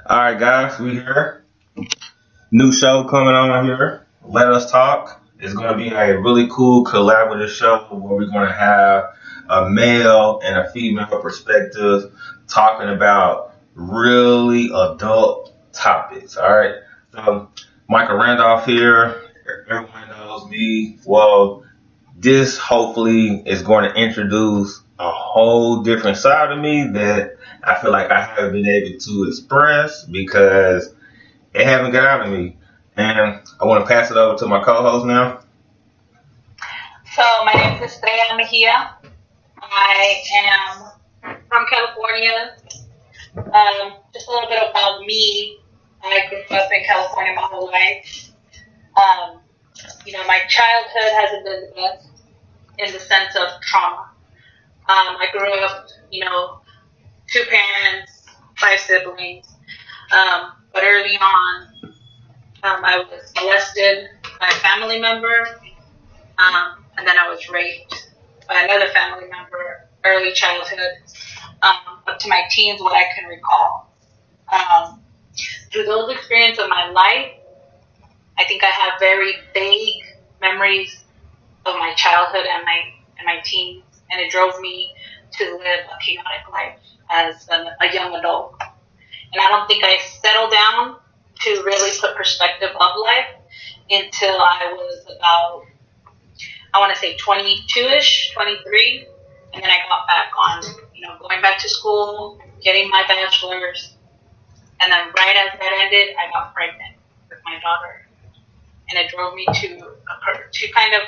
All right, guys, we here. New show coming on here. Let us talk. It's going to be a really cool collaborative show where we're going to have a male and a female perspective talking about really adult topics. All right. So, Michael Randolph here. Everyone knows me. Well, this hopefully is going to introduce a whole different side of me that I feel like I haven't been able to express because it haven't got out of me. And I want to pass it over to my co-host now. So my name is Estrella Mejia. I am from California. Just a little bit about me. I grew up in California my whole life. Um, my childhood hasn't been the best in the sense of trauma. I grew up, two parents, five siblings. But early on, I was molested by a family member, and then I was raped by another family member, early childhood, up to my teens, what I can recall. Um, Through those experiences of my life, I think I have very vague memories of my childhood and my teens, and it drove me to live a chaotic life as a young adult. And I don't think I settled down to really put perspective of life until I was about, I want to say 22-ish, 23. And then I got back on, going back to school, getting my bachelor's. And then right as that ended, I got pregnant with my daughter. And it drove me to kind of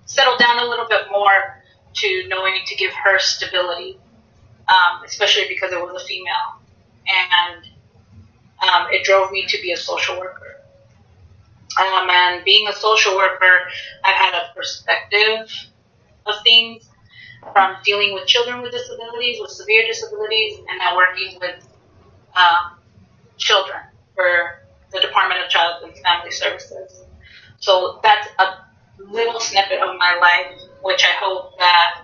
settle down a little bit more to knowing to give her stability, especially because it was a female. And it drove me to be a social worker. And being a social worker, I've had a perspective of things from dealing with children with disabilities, with severe disabilities, and now working with children for the Department of Child and Family Services. So that's a little snippet of my life, which I hope that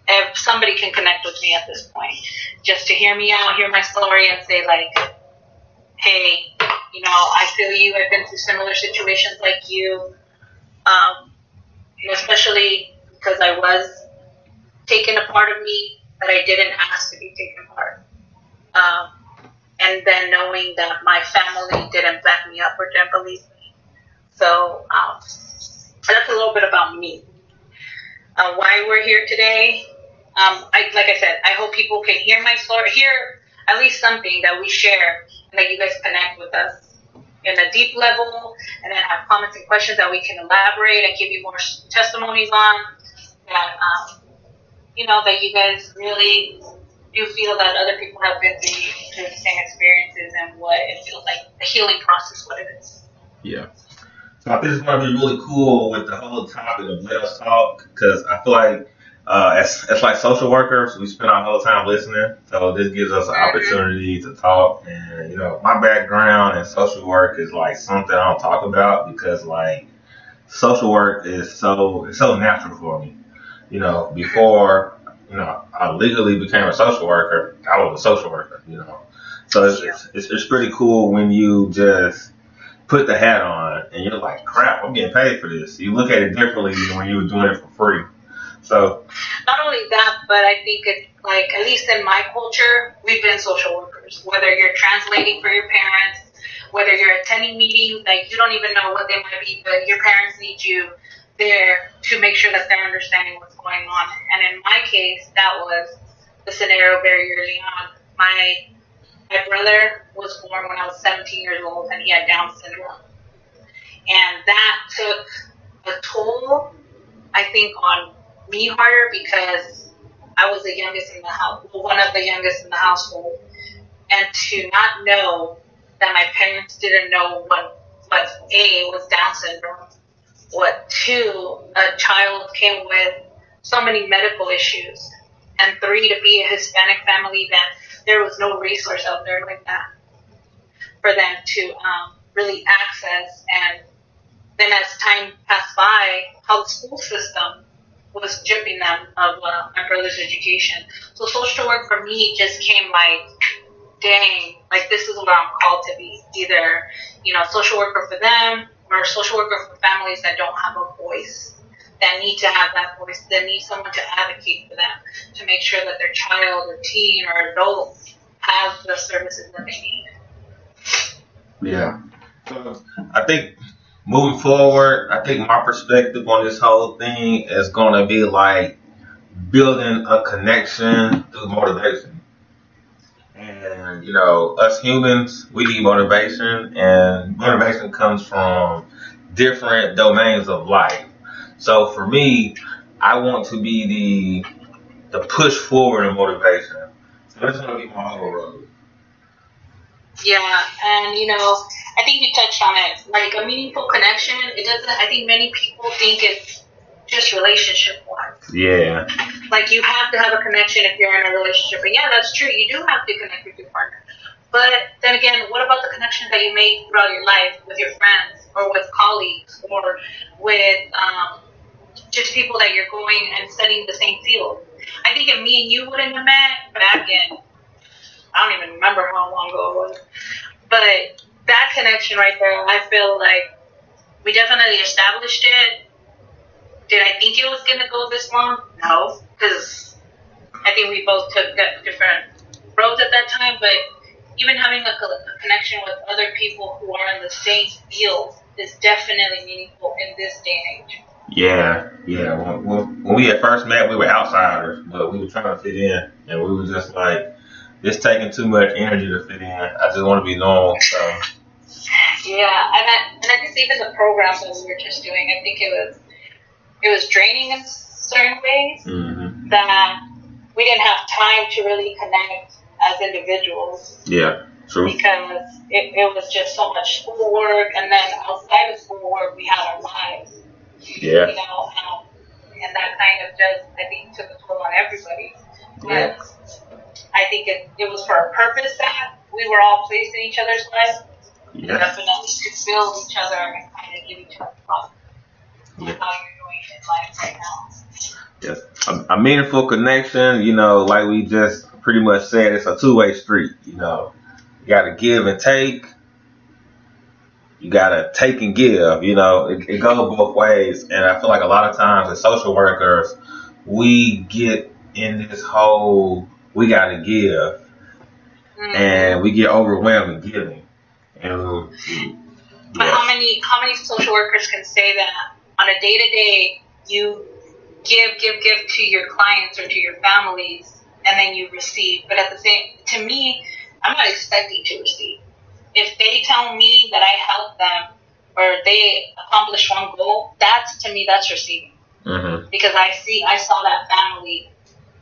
if somebody can connect with me at this point, just to hear me out, hear my story, and say like, hey, I feel you. I've been through similar situations like you, especially because I was taken a part of me that I didn't ask to be taken apart. And then knowing that my family didn't back me up or didn't believe me. So that's a little bit about me. Why we're here today. Like I said, I hope people can hear my story, hear at least something that we share, and that you guys connect with us in a deep level, and then have comments and questions that we can elaborate and give you more testimonies on. That that you guys really do feel that other people have been through the same experiences and what it feels like, the healing process, what it is. Yeah. So I think it's going to be really cool with the whole topic of let us talk because I feel like as like social workers, we spend our whole time listening. So this gives us an opportunity to talk. And, my background in social work is like something I don't talk about because like social work is it's so natural for me. Before, I legally became a social worker, I was a social worker. So it's pretty cool when you just put the hat on and you're like, crap, I'm getting paid for this. You look at it differently than when you were doing it for free. So not only that, but I think it's like, at least in my culture, we've been social workers. Whether you're translating for your parents, whether you're attending meetings that you don't even know what they might be, but your parents need you there to make sure that they're understanding what's going on. And in my case, that was the scenario very early on. My brother was born when I was 17 years old, and he had Down syndrome. And that took a toll, I think, on me harder because I was the youngest in the house, one of the youngest in the household. And to not know that my parents didn't know what A, was Down syndrome, what two, a child came with so many medical issues, and three, to be a Hispanic family that there was no resource out there like that for them to really access. And then as time passed by, how the school system was stripping them of my brother's education. So social work for me just came like dang, like this is where I'm called to be. Either, social worker for them or social worker for families that don't have a voice, that need to have that voice, that need someone to advocate for them, to make sure that their child or teen or adult has the services that they need. Yeah. So I think moving forward, I think my perspective on this whole thing is going to be like building a connection through motivation. And, us humans, we need motivation, and motivation comes from different domains of life. So for me, I want to be the push forward in motivation. So that's going to be my whole road. Yeah, and I think you touched on it. Like a meaningful connection, it doesn't. I think many people think it's just relationship wise. Yeah. Like you have to have a connection if you're in a relationship, and yeah, that's true. You do have to connect with your partner. But then again, what about the connections that you make throughout your life with your friends or with colleagues or with just people that you're going and studying the same field? I think if me and you wouldn't have met back in, I don't even remember how long ago it was, but that connection right there, I feel like we definitely established it. Did I think it was going to go this long? No, because I think we both took different roads at that time, but even having a connection with other people who are in the same field is definitely meaningful in this day and age. Yeah. When we had first met, we were outsiders, but we were trying to fit in, and we were just like, it's taking too much energy to fit in. I just want to be normal. So. Yeah, and I just even the programs that we were just doing, I think it was draining in certain ways that we didn't have time to really connect as individuals. Yeah, true. Because it was just so much schoolwork, and then outside of schoolwork, we had our lives. Yeah. And that kind of just, I think, took a toll on everybody. Yeah. But I think it was for a purpose that we were all placed in each other's lives. Yeah. Definitely to build each other and kind of give each other love. How you're doing in life right now. Yes. A meaningful connection, like we just pretty much said, it's a two-way street. You got to give and take. You got to take and give. It goes both ways. And I feel like a lot of times as social workers, we get in this whole, we got to give. And we get overwhelmed in giving. But how many social workers can say that on a day-to-day you give to your clients or to your families, and then you receive? But at the same, to me, I'm not expecting to receive. If they tell me that I helped them or they accomplished one goal, to me that's receiving. Because I saw that family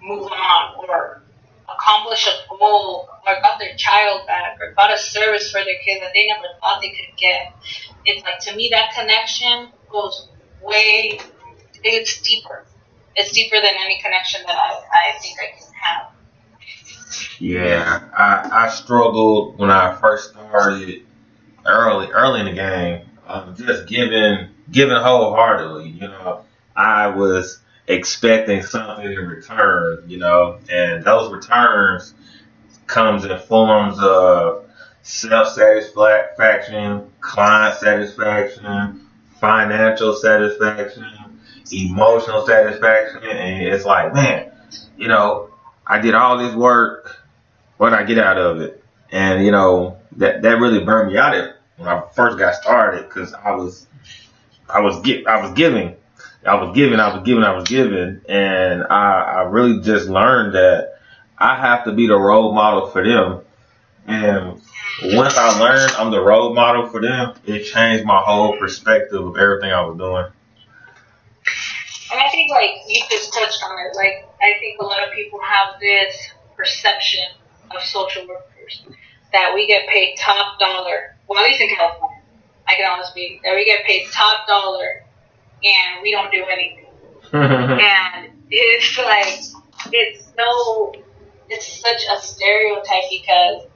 move on or accomplish a goal or got their child back or got a service for their kid that they never thought they could get. It's like, to me, that connection goes it's deeper. It's deeper than any connection that I think I can have. Yeah, I struggled when I first started early in the game, just giving wholeheartedly. I was expecting something in return, and those returns comes in forms of self-satisfaction, client satisfaction, financial satisfaction, emotional satisfaction, and it's like, man, I did all this work, what did I get out of it? And that really burned me out when I first got started, because I was giving, and I really just learned that I have to be the role model for them. And once I learned I'm the role model for them, it changed my whole perspective of everything I was doing. And I think, you just touched on it, I think a lot of people have this perception of social workers that we get paid top dollar, well, at least in California, I can honestly speak, that we get paid top dollar and we don't do anything. And it's it's such a stereotype, because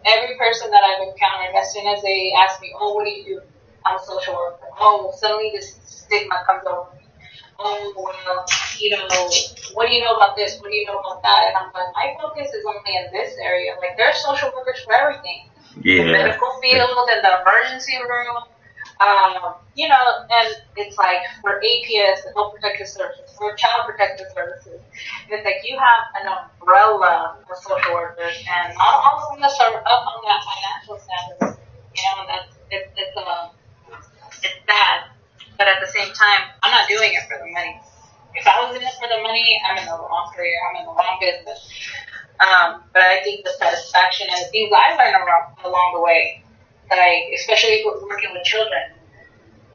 every person that I've encountered, as soon as they ask me, oh, what do you do? I'm a social worker. Oh, suddenly this stigma comes over me. oh, well, what do you know about this? What do you know about that? And I'm like, my focus is only in this area. Like, there's social workers for everything. Yeah. The medical field and the emergency room. And it's like for APS, the Health Protective Services, for Child Protective Services, it's like you have an umbrella of social workers, and not all of them are up on that financial status. And that's it's bad. But at the same time, I'm not doing it for the money. If I was in it for the money, I'm in the wrong career. I'm in the wrong business. But I think the satisfaction and the things I learned along the way, especially working with children,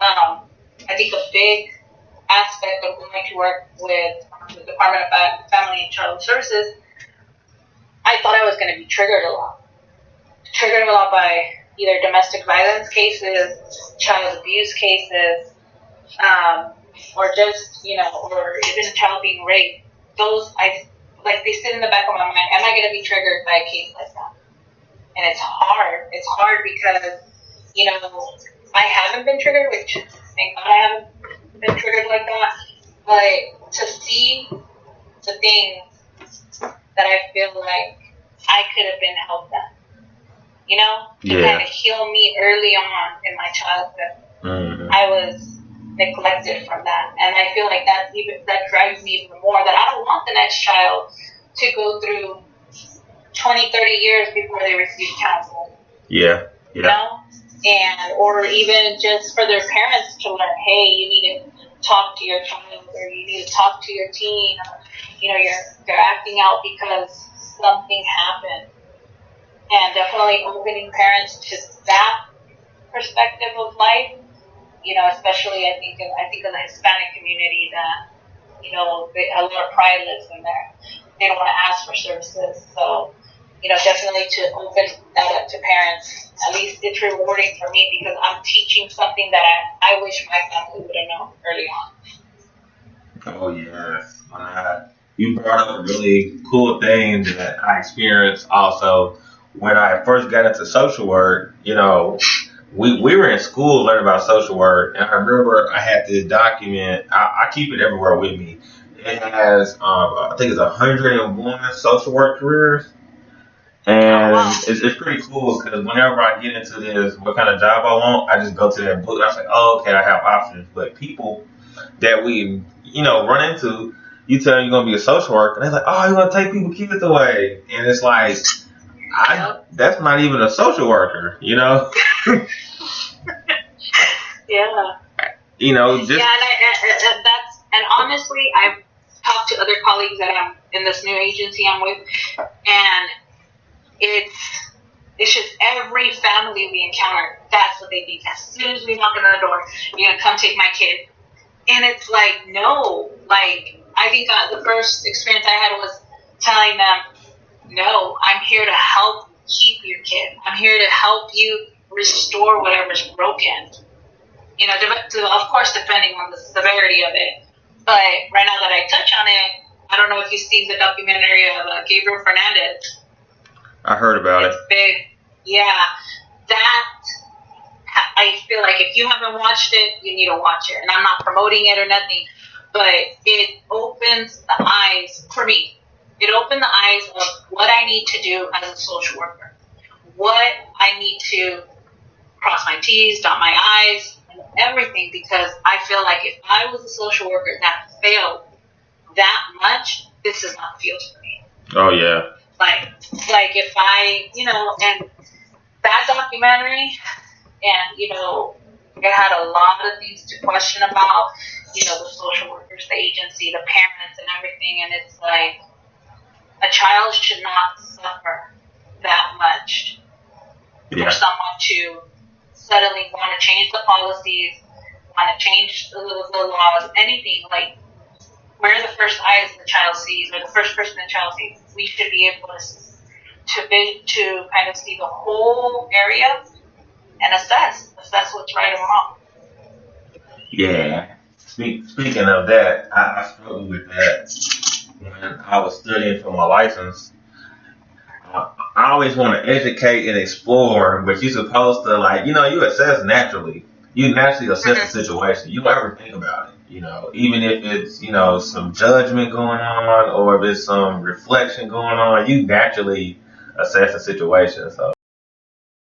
I think a big aspect of going to work with the Department of Family and Child Services, I thought I was going to be triggered a lot. Triggered a lot by either domestic violence cases, child abuse cases, or just, or even a child being raped. Those, they sit in the back of my mind. Am I going to be triggered by a case like that? And it's hard. It's hard because, I haven't been triggered, which thank God I haven't been triggered like that. But to see the things that I feel like I could have been helped at, to kind of heal me early on in my childhood. Mm-hmm. I was neglected from that, and I feel like that drives me even more. That I don't want the next child to go through 20, 30 years before they receive counseling. Yeah. And or even just for their parents to learn, hey, you need to talk to your child, or you need to talk to your teen, or you're acting out because something happened. And definitely opening parents to that perspective of life, especially I think in the Hispanic community that, a lot of pride lives in there. They don't want to ask for services. So, definitely to open that up to parents, at least it's rewarding for me because I'm teaching something that I wish my family would have known early on. Oh, yes. You brought up a really cool thing that I experienced also when I first got into social work. We were in school learning about social work, and I remember I had this document. I keep it everywhere with me. It has, I think it's 101 social work careers. And it's pretty cool because whenever I get into this, what kind of job I want, I just go to that book. And I'm like, oh, okay, I have options. But people that we, run into, you tell them you're going to be a social worker, and they're like, oh, you're going to take people's kids away. And it's like, that's not even a social worker, Yeah. And honestly, I've talked to other colleagues that I'm in this new agency I'm with, and it's just every family we encounter, that's what they think. As soon as we knock on the door, you're going to come take my kid. And it's like, no. Like, I think the first experience I had was telling them, no, I'm here to help keep your kid. I'm here to help you restore whatever's broken. Of course, depending on the severity of it. But right now that I touch on it, I don't know if you've seen the documentary of Gabriel Fernandez. I heard about it. It's big. Yeah. That, I feel like if you haven't watched it, you need to watch it. And I'm not promoting it or nothing, but it opens the eyes, for me, it opened the eyes of what I need to do as a social worker. What I need to cross my T's, dot my I's, and everything, because I feel like if I was a social worker that failed that much, this is not the field for me. Oh, yeah. Like if I, and that documentary, and, it had a lot of things to question about, the social workers, the agency, the parents, and everything. And it's like, a child should not suffer that much for someone to suddenly want to change the policies, want to change the laws, anything. Like, we're the first eyes the child sees, or the first person the child sees. We should be able to kind of see the whole area and assess what's right and wrong. Yeah. Speaking of that, I struggled with that when I was studying for my license. I always want to educate and explore, but you're supposed to, you assess naturally. You naturally assess the situation. You don't ever think about it. even if it's, some judgment going on or if it's some reflection going on, you naturally assess the situation. So